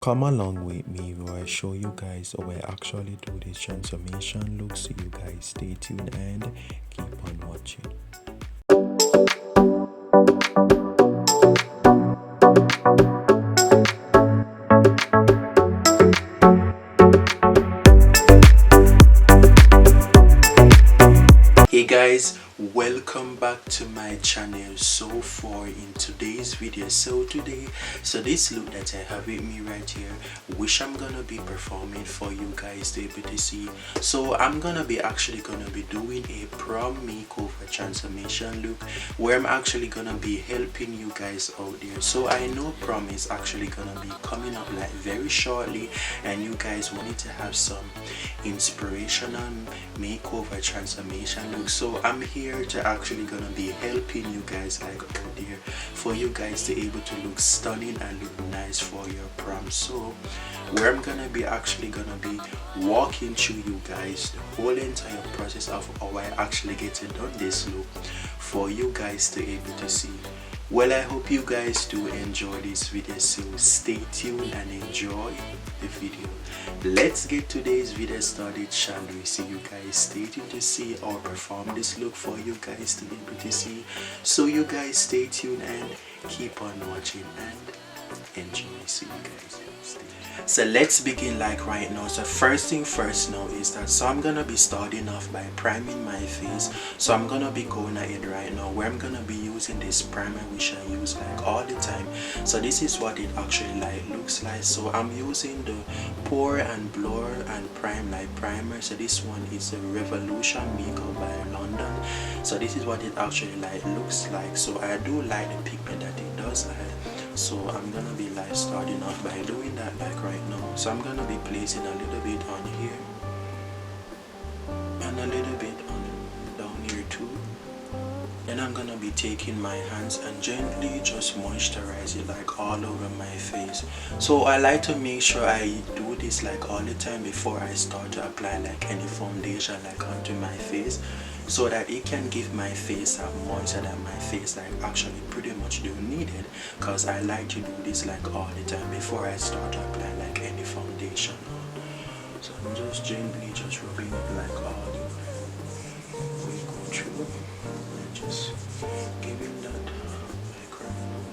Come along with me where I show you guys how I actually do this transformation look, so you guys stay tuned and keep on watching. Hey guys, welcome back to my channel. So far in today's video, this look that I have with me right here, which I'm gonna be performing for you guys to be able to see. So I'm gonna be doing a prom makeover transformation look, where I'm actually gonna be helping you guys out there. So I know prom is actually gonna be coming up like very shortly, and you guys wanted to have some inspirational makeover transformation look. So I'm here to actually gonna be helping you guys like out there, for you guys to able to look stunning and look nice for your prom. So where I'm gonna be walking through you guys the whole entire process of how I actually get it done this look for you guys to able to see. Well, I hope you guys do enjoy this video, so stay tuned and enjoy the video. Let's get today's video started, shall we? See, you guys stay tuned to see or perform this look for you guys to be able to see. So you guys stay tuned and keep on watching and enjoy. See you guys. So let's begin like right now. So first thing first now is that, so I'm gonna be starting off by priming my face. So I'm gonna be going at it right now, where I'm gonna be using this primer which I use like all the time. So this is what it actually like looks like. So I'm using the Pour and Blur and Prime Light primer. So this one is a Revolution Makeup by London. So this is what it actually like looks like. So I do like the pigment that it does add. So I'm gonna be like starting off by doing that like right now. So I'm gonna be placing a little bit on here and a little bit on down here too. Then I'm gonna be taking my hands and gently just moisturize it like all over my face. So I like to make sure I do this like all the time before I start to apply like any foundation like onto my face, so that it can give my face a moisture that my face like actually pretty much do needed, because I like to do this like all the time before I start to apply like any foundation on. So I'm just gently just rubbing it like all the way we go through, and just giving that like right now.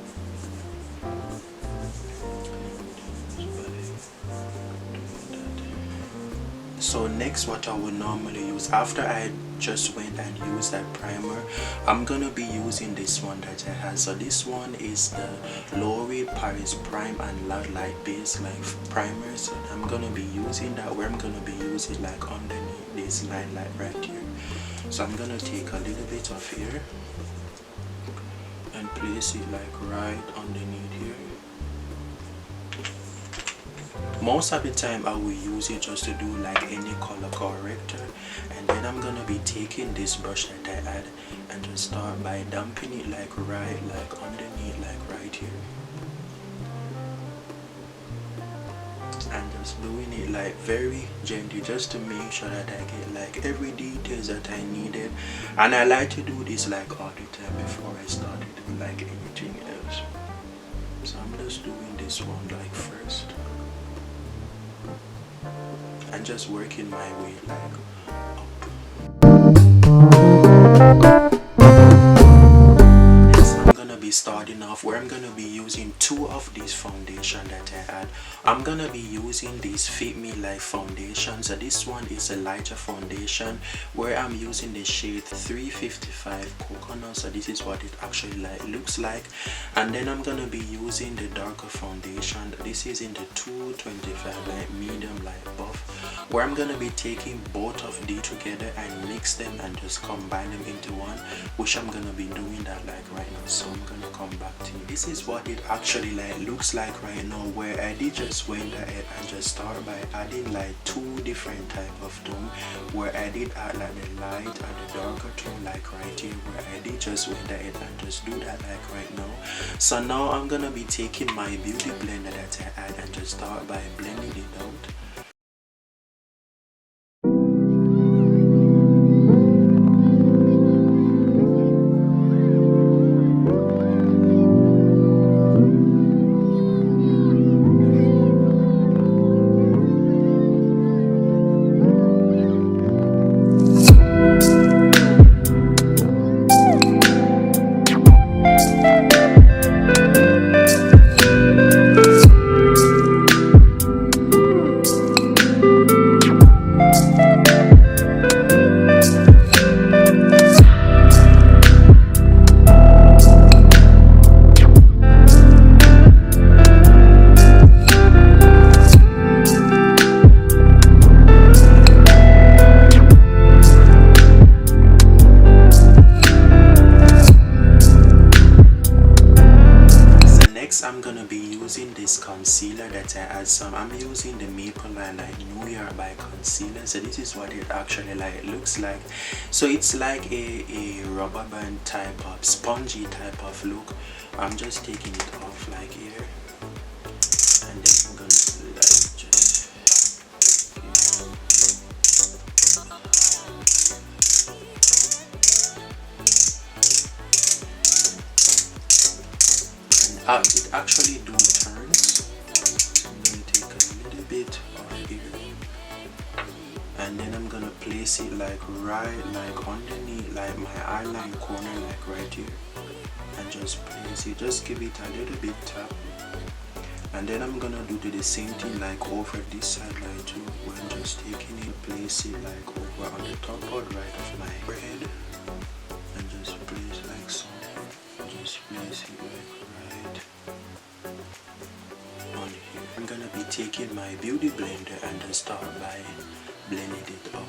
So next, what I would normally use after I just went and used that primer, I'm gonna be using this one that I had. So this one is the L'Oreal Paris Prime and Light Base Light Primer. So I'm gonna be using that, where I'm gonna be using like underneath this line like right here. So I'm gonna take a little bit of here and place it like right underneath here. Most of the time I will use it just to do like any color corrector, and then I'm gonna be taking this brush that I had and just start by dumping it like right like underneath like right here, and just doing it like very gently just to make sure that I get like every details that I needed. And I like to do this like all the time before I start to do like anything else. So I'm just doing this one like first and just working my way like up. I'm gonna be starting off where I'm gonna be using two of these foundation that I had. I'm gonna be using this Fit Me Light foundation. So this one is a lighter foundation, where I'm using the shade 355 Coconut. So this is what it actually like looks like. And then I'm gonna be using the darker foundation. This is in the 225 like medium light buff, where I'm gonna be taking both of these together and mix them and just combine them into one, which I'm gonna be doing that like right now. So I'm gonna come back to you. This is what it actually like looks like right now, where I did just went ahead and just start by adding like two different type of tone, where I did add like the light and the darker tone like right here, where I did just went ahead and just do that like right now. So now I'm gonna be taking my beauty blender that I had and just start by blending it out. has some, I'm using the Maple Line like New Year by Concealing. So this is what it actually like looks like. So it's like a rubber band type of spongy type of look. I'm just taking it off like here, and then I'm gonna like just it actually do turns. So I'm gonna take a little bit of here, and then I'm gonna place it like right like underneath like my eyeline corner like right here, and just place it, just give it a little bit tap. And then I'm gonna do the same thing like over this side like too, where I'm just taking it, place it like over on the top or right of my forehead, and just place like so, just place it like right on here. I'm gonna be taking my beauty blender and just start by blending it out.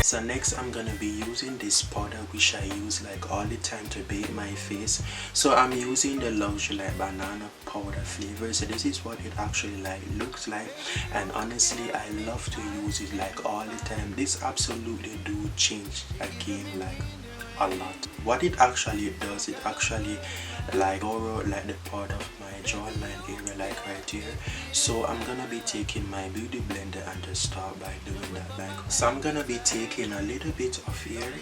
So next I'm gonna be using this powder which I use like all the time to bake my face. So I'm using the Luxury like banana powder flavor. So this is what it actually like looks like, and honestly I love to use it like all the time. This absolutely do change again like a lot. What it actually does, it actually like borrow like the part of my jawline area like right here. So I'm gonna be taking my beauty blender and just start by doing that like so. I'm gonna be taking a little bit of here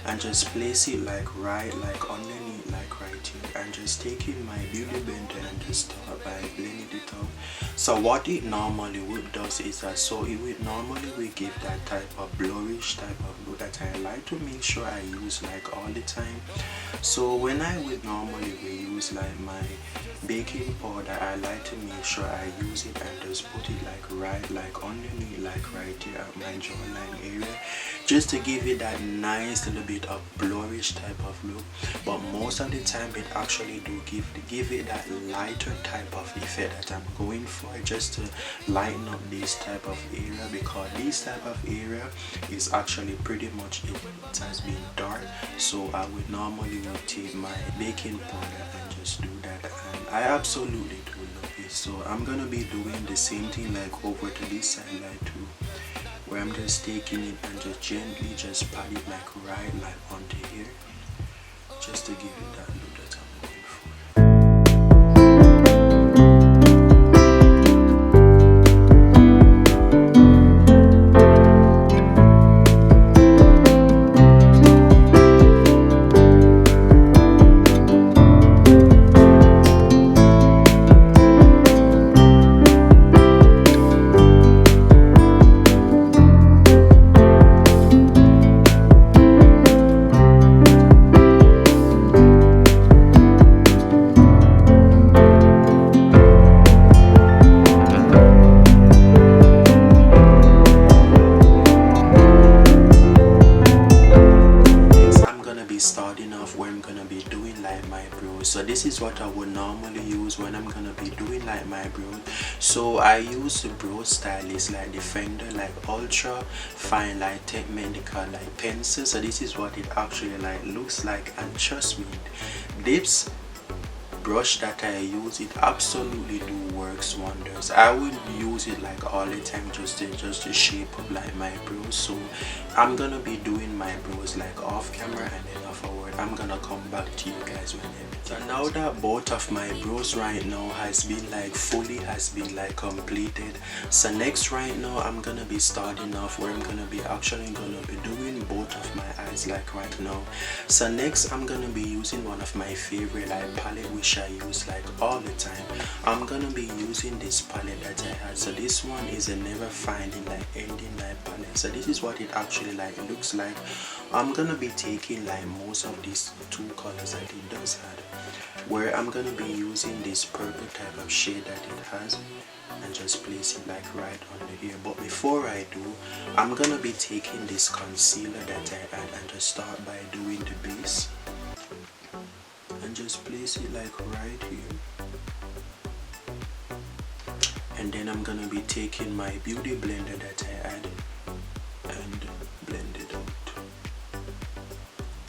and just place it like right like underneath like right here, and just taking my beauty blender and just start by blending it out. So what it normally would does is that, so it would normally will give that type of blurrish type of look that I like to make sure I use like all the time. So when I would normally will use like my baking powder, I like to make sure I use it and just put it like right like underneath like right here at my jawline area, just to give it that nice little bit of blurrish type of look. But most of the time it actually do give it that lighter type of effect that I'm going for, just to lighten up this type of area, because this type of area is actually pretty much it has been dark. So I would normally take my baking powder and just do that, and I absolutely do love it. So I'm gonna be doing the same thing like over to this side like too, where I'm just taking it and just gently just pat it like right like onto here, just to give it that look that I'm going for. Starting off where I'm gonna be doing like my brows. So this is what I would normally use when I'm gonna be doing like my brows. So I use the brow stylist like the Fender like ultra fine like technical like pencil. So this is what it actually like looks like, and trust me, this brush that I use, it absolutely do works wonders. I would use it like all the time just to shape up like my brows. So I'm gonna be doing my brows like off camera, and then afterward I'm gonna come back to you guys when everything. So now that both of my brows right now has been like fully completed, so next right now I'm gonna be starting off where I'm gonna be actually gonna be doing both of my eyes like right now. So next I'm gonna be using one of my favorite like palette which I use like all the time. I'm gonna be using this palette that I had. So this one is a never finding like ending like palette. So this is what it actually like looks like. I'm gonna be taking like most of these two colors that it does have, where I'm gonna be using this purple type of shade that it has, and just place it like right under here. But before I do, I'm gonna be taking this concealer that I had and just start by doing the base, and just place it like right here, And then I'm gonna be taking my beauty blender that I added and blend it out.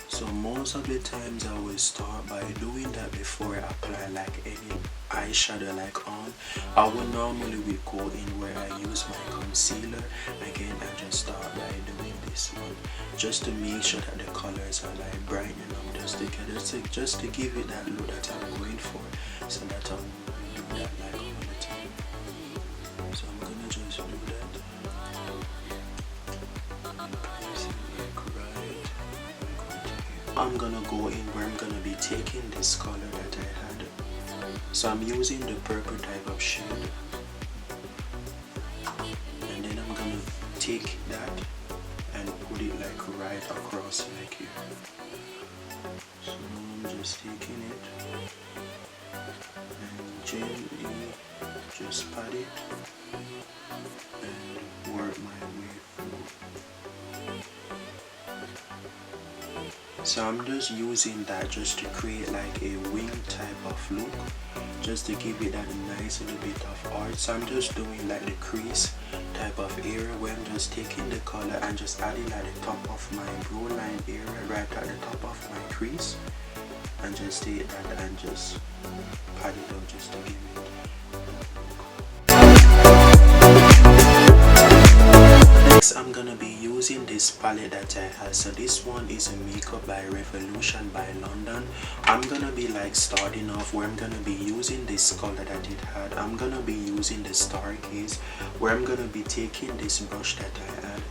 So most of the times I will start by doing that before I apply like any eyeshadow like on. I will normally go in where I use my concealer again and just start by doing this one, just to make sure that the colors are like brightening up just to give it that look that I'm going for, so that I will do that like all the time. So I'm gonna just do that. Place it like right. I'm gonna go in where I'm gonna be taking this color that I had. So I'm using the purple type of shade, and then I'm gonna take that and put it like right across like here. So I'm just taking it and gently just pat it and work my way through. So I'm just using that just to create like a wing type of look, just to give it that nice little bit of art. So I'm just doing like the crease type of area where I'm just taking the color and just adding at the top of my brow line area, right at the top of my crease, and just take that and just pat it out just to give it. Next I'm gonna be using this palette that I have. So this one is a Makeup by Revolution by London. I'm gonna be like starting off where I'm gonna be using this color that it had. I'm gonna be using the Stargaze, where I'm gonna be taking this brush that I had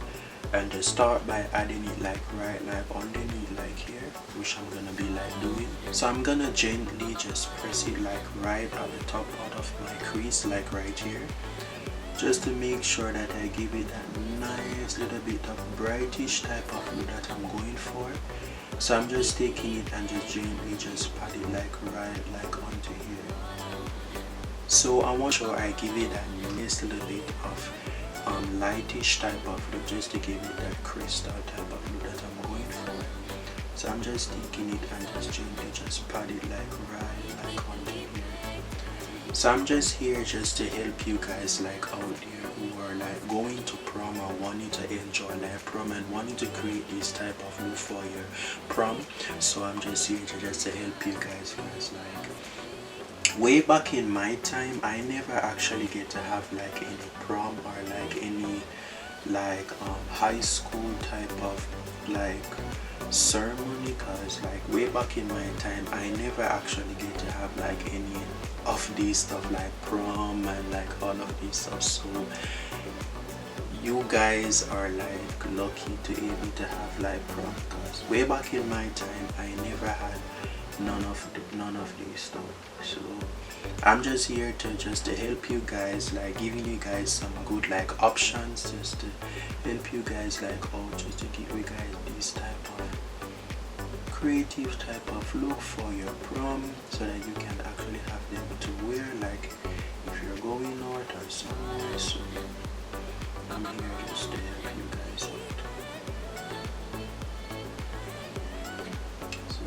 and just start by adding it like right like underneath like here, which I'm gonna be like doing. So I'm gonna gently just press it like right at the top part of my crease, like right here, just to make sure that I give it that nice little bit of brightish type of look that I'm going for. So I'm just taking it and just gently just pat it like right like onto here. So I want sure I give it that nice little bit of lightish type of look, just to give it that crystal type of look that I'm going for. So I'm just taking it and just gently just pat it like right like onto here. So I'm just here just to help you guys like out there who are like going to prom or wanting to enjoy like prom and wanting to create this type of look for your prom. So I'm just here to help you guys like way back in my time I never actually get to have like any prom or like any like high school type of like ceremony, cause like way back in my time I never actually get to have like any of these stuff like prom and like all of these stuff. So you guys are like lucky to be able to have like prom, because way back in my time I never had none of these stuff. So I'm just here to help you guys, like giving you guys some good like options, just to help you guys like out, just to give you guys this type of creative type of look for your prom, so that you can actually have them to wear like if you're going out or somewhere. So I'm here just to help you guys out. So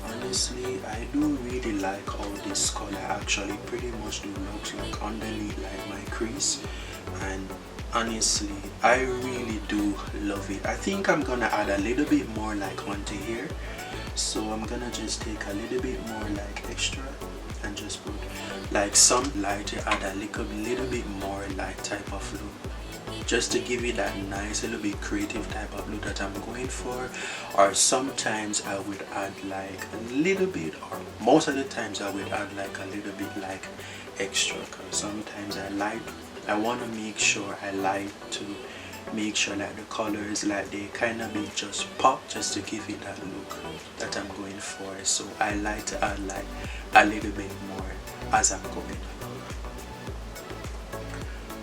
honestly I do really like how this color actually pretty much do looks like underneath like my crease, and honestly I really do love it. I think I'm gonna add a little bit more like onto here, so I'm gonna just take a little bit more like extra and just put like some light to add a little bit more light type of look, just to give it that nice little bit creative type of look that I'm going for. Or sometimes I would add like a little bit, or most of the times I would add like a little bit like extra, because sometimes I want to make sure I like to make sure that the colors like they kind of be just pop, just to give it that look that I'm going for. So I like to add like a little bit more as I'm going.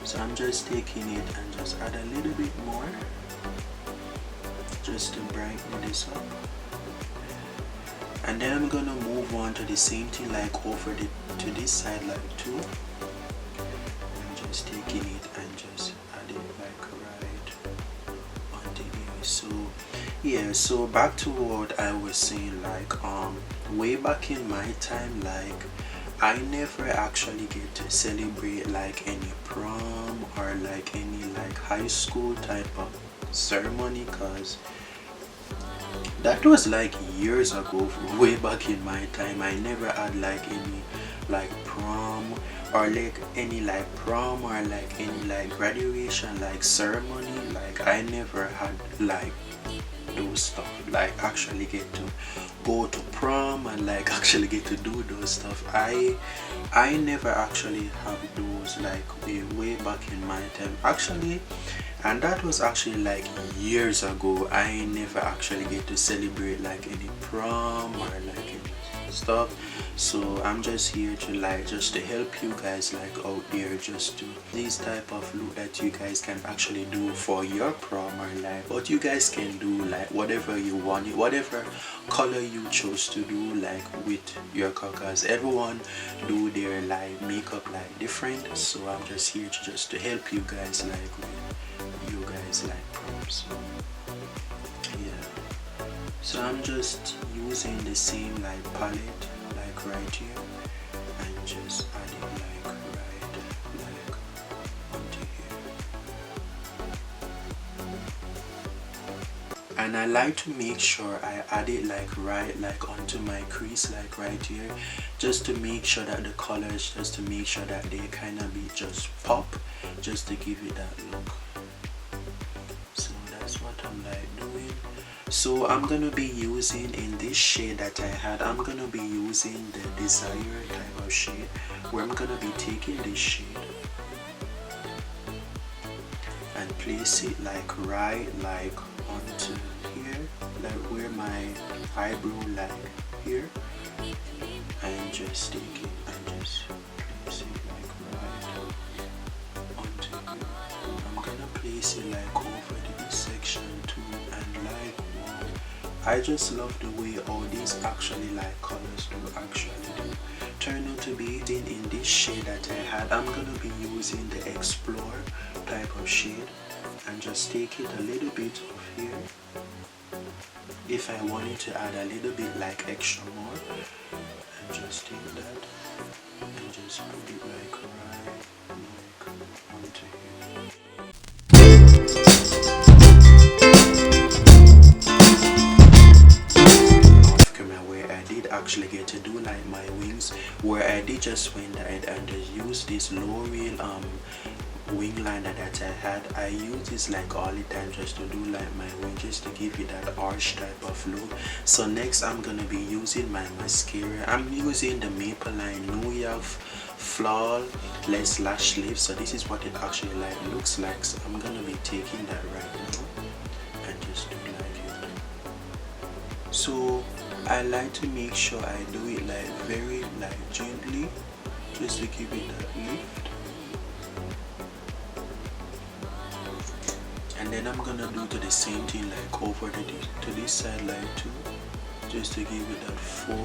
So I'm just taking it and just add a little bit more, just to brighten this up. And then I'm gonna move on to the same thing like over to this side like too. Just taking it and just add it like right onto here. So yeah, so back to what I was saying, like way back in my time, like I never actually get to celebrate like any prom or like any like high school type of ceremony, cause that was like years ago, way back in my time. I never had like any like prom or like any like prom or like any like graduation like ceremony. Like I never had like those stuff, like actually get to go to prom and like actually get to do those stuff. I never actually have those like way back in my time actually, and that was actually like years ago. I never actually get to celebrate like any prom or like any stuff. So I'm just here to like just to help you guys like out there, just to this type of look that you guys can actually do for your prom or like, but you guys can do like whatever you want, whatever color you chose to do like with your colors. Everyone do their like makeup like different, so I'm just here to just to help you guys like with you guys like proms. Yeah, so I'm just using the same like palette like right here and just add it like right like onto here. And I like to make sure I add it like right like onto my crease like right here, just to make sure that the colors, just to make sure that they kind of be just pop, just to give it that look. So that's what I'm like doing. So I'm gonna be using in this shade that I had, I'm gonna be using the Desire type of shade, where I'm gonna be taking this shade and place it like right like onto here, like where my eyebrow like here, and just take it and just place it like right onto here. I'm gonna place it like over this section too, and like wow, I just love the way all these actually like colors do actually do turn out to be. In this shade that I had, I'm gonna be using the Explore type of shade and just take it a little bit of here. If I wanted to add a little bit like extra more, and just take that and just put it like right like onto here. Where I did actually get to do like my wings, where I did just went ahead and just use this L'Oreal wing liner that I had. I use this like all the time just to do like my wing, just to give it that arch type of look. So next I'm gonna be using my mascara. I'm using the Maybelline New York Flawless Lash Lift. So this is what it actually like looks like. So I'm gonna be taking that right now and just do like it. So I like to make sure I do it like very like gently, just to give it that lift. And then I'm gonna do the same thing like over to this side like too, just to give it that full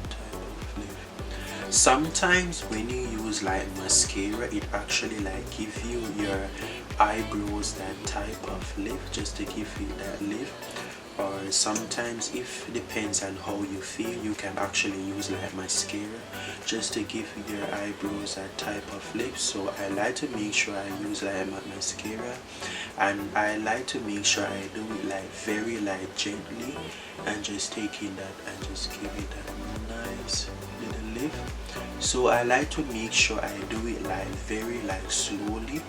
type of lift. Sometimes when you use like mascara, it actually like give you your eyebrows that type of lift, just to give it that lift. Or sometimes, if depends on how you feel, you can actually use like mascara just to give your eyebrows that type of lift. So I like to make sure I use like my mascara, and I like to make sure I do it like very like gently, and just taking that and just give it that nice little lift. So I like to make sure I do it like very like slowly,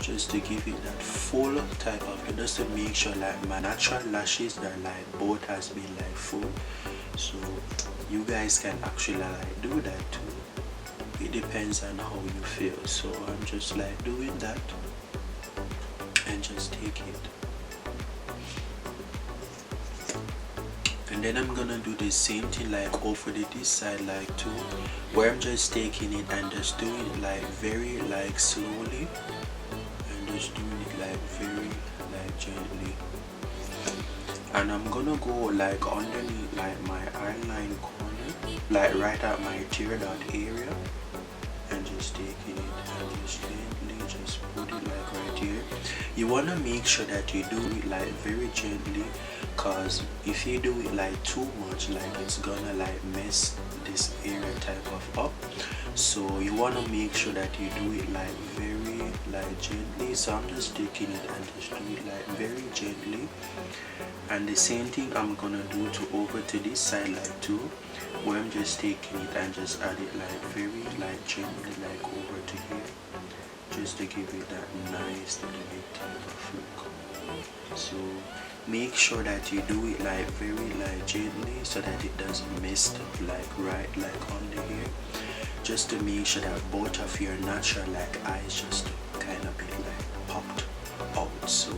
just to give it that full type of, just to make sure like my natural lashes that like both has been like full. So you guys can actually like do that too. It depends on how you feel. So I'm just like doing that and just take it. And then I'm gonna do the same thing like over this side like too, where I'm just taking it and just doing it like very like slowly, just doing it like very like gently. And I'm gonna go like underneath like my eyeline corner, like right at my tear dot area, and just taking it and just gently just put it like right here. You wanna make sure that you do it like very gently, cause if you do it like too much, like it's gonna like mess this area type of up. So you want to make sure that you do it like very like gently. So I'm just taking it and just do it like very gently, and the same thing I'm gonna do to over to this side like too, where I'm just taking it and just add it like very like gently like over to here, just to give it that nice little bit type of look. So make sure that you do it like very like gently so that it doesn't mess up like right like under here, just to make sure that both of your natural like eyes just kind of be like popped out. So,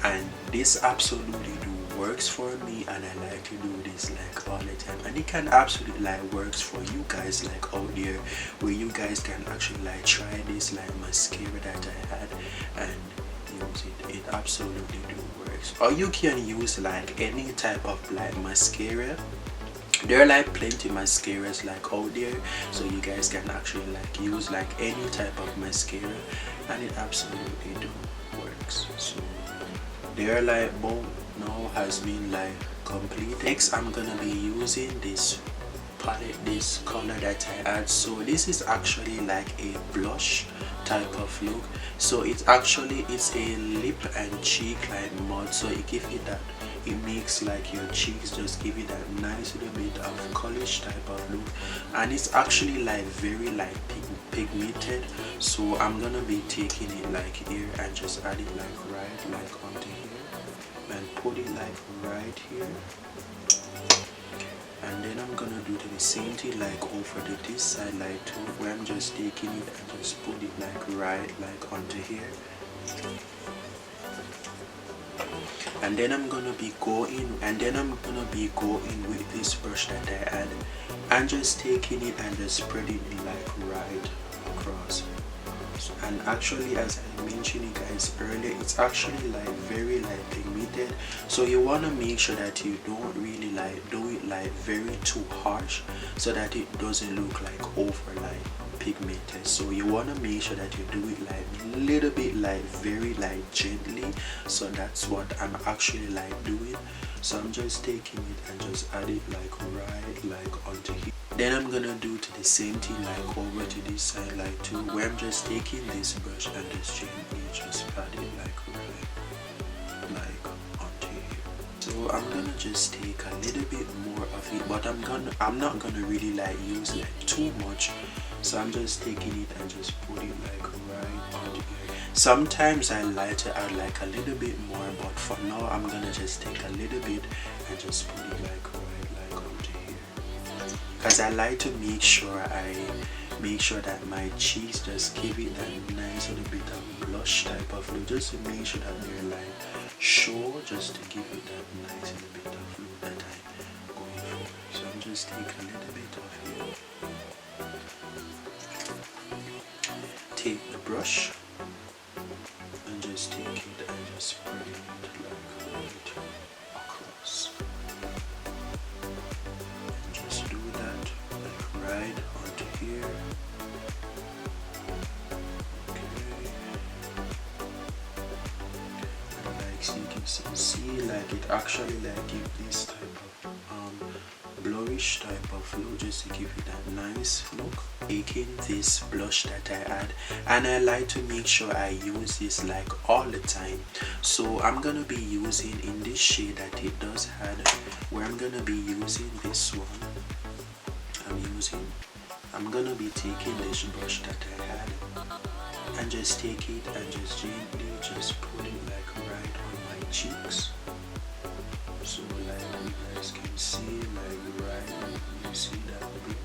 and this absolutely do works for me, and I like to do this like all the time, and it can absolutely like works for you guys like out there, where you guys can actually like try this like mascara that I had and use it. It absolutely do works. Or you can use like any type of like mascara. There are like plenty mascaras like out there, so you guys can actually like use like any type of mascara, and it absolutely do works. So there like both now has been like complete. Next I'm gonna be using this palette, this color that I add. So this is actually like a blush type of look. So it's a lip and cheek like mud, so it gives it that, it makes like your cheeks just give it that nice little bit of colorish type of look, and it's actually like very like pigmented. So I'm gonna be taking it like here and just add it like right like onto here and put it like right here, and then I'm gonna do the same thing like over to this side like too, where I'm just taking it and just put it like right like onto here. And then I'm gonna be going with this brush that I had and just taking it and just spreading it like right across. And actually, as I mentioned you guys earlier, it's actually like very like pigmented, so you want to make sure that you don't really like do it like very too harsh, so that it doesn't look like over like pigmented. So you want to make sure that you do it like a little bit like very like gently. So that's what I'm actually like doing. So I'm just taking it and just add it like right like onto here. Then I'm gonna do to the same thing like over to this side like too, where I'm just taking this brush and just gently just add it like right like onto here. So I'm gonna just take a little bit more of it, but I'm not gonna really like use like too much. So I'm just taking it and just put it like right onto here. Sometimes I like to add like a little bit more, but for now I'm gonna just take a little bit and just put it like right like onto here, because I like to make sure that my cheeks just give it that nice little bit of blush type of look, just to make sure that they're like show, just to give it that nice little bit of look that I'm going for. So I'm just taking a little bit of here, take the brush and just take it and just spread it like right across. And just do that like right onto here. Okay. And like so you can see like it actually like give this type of bluish type of look, just to give it that nice look. Taking this blush that I add, and I like to make sure I use this like all the time. So I'm gonna be using in this shade that it does have, where I'm gonna be using this one. I'm gonna be taking this brush that I had and just take it and just gently just put it like right on my cheeks. So like you guys can see like right, you see that bit.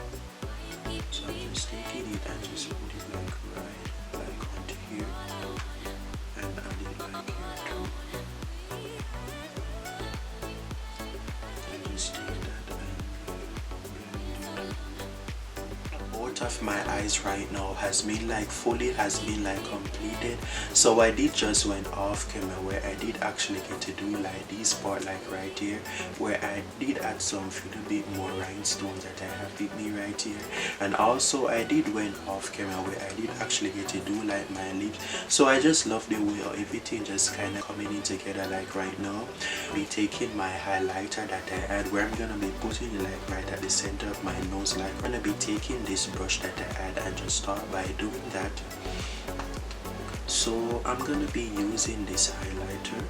So I'm just taking it and just put it like right like onto here and add it like here too. And just take that and blend it. Both part of my eyes right now has been like fully completed. So I did just went off camera where I did actually get to do like this part like right here, where I did add some little bit more rhinestones that I have with me right here. And also I did went off camera where I did actually get to do like my lips. So I just love the way everything just kind of coming in together like right now. Be taking my highlighter that I had, where I'm gonna be putting it like right at the center of my nose. Like I'm gonna be taking this brush that I had and just start by doing that. So I'm gonna be using this highlighter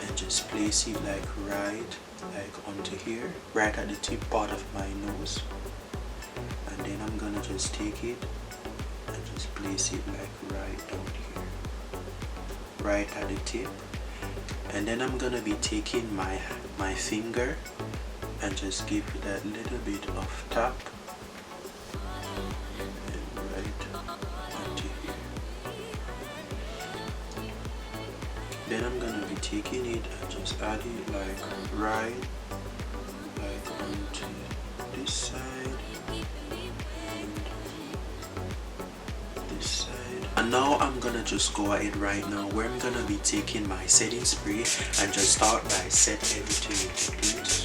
and just place it like right like onto here, right at the tip part of my nose. And then I'm gonna just take it and just place it like right down here, right at the tip. And then I'm gonna be taking my finger and just give it that little bit of tap and right onto here. Then I'm gonna be taking it and just add it like right like onto this side and this side. And now I'm gonna just go ahead right now where I'm gonna be taking my setting spray and just start by set everything into place.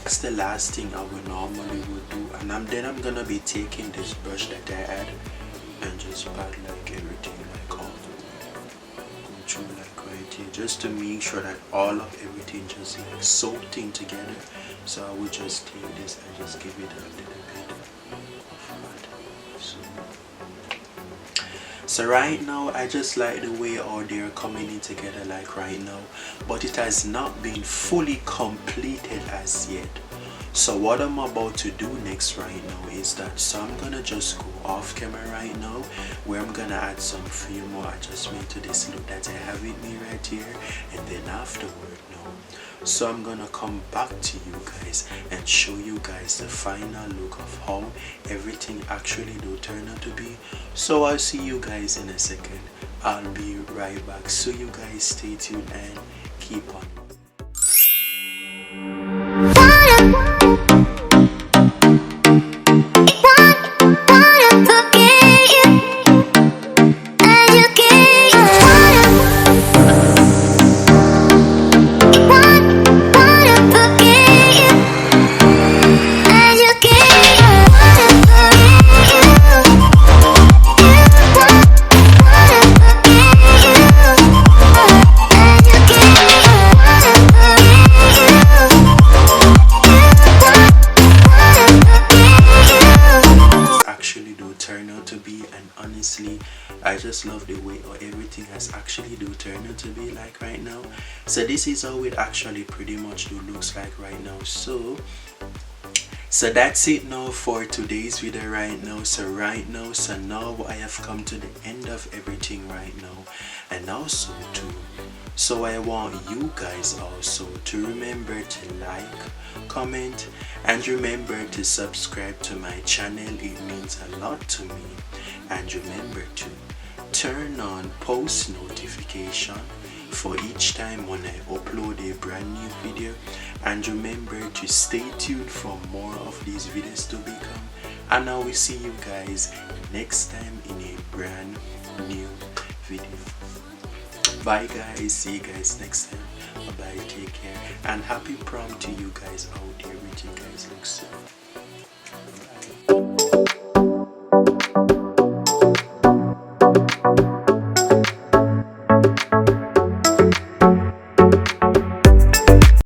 That's the last thing I would normally would do. And then I'm gonna be taking this brush that I had and just pat like everything like all the way, going through like right here, just to make sure that all of everything just like soaked in together. So I would just take this and just give it a little bit of pat. So right now I just like the way all they're coming in together like right now, but it has not been fully completed as yet. So what I'm about to do next right now is that, so I'm gonna just go off camera right now where I'm gonna add some few more adjustment to this look that I have with me right here, and then afterward now, so I'm gonna come back to you guys and show you guys the final look of how everything actually do turn out to be. So I'll see you guys in a second. I'll be right back, so you guys stay tuned and keep on. I just love the way everything has actually do turn out to be like right now. So this is how it actually pretty much do looks like right now. So that's it now for today's video right now. So now I have come to the end of everything right now. And also too, so I want you guys also to remember to like, comment, and remember to subscribe to my channel. It means a lot to me. And remember to turn on post notification for each time when I upload a brand new video. And remember to stay tuned for more of these videos to become. And I will see you guys next time in a brand new video. Bye guys, see you guys next time. Bye bye, take care, and happy prom to you guys out there. With you guys look soon.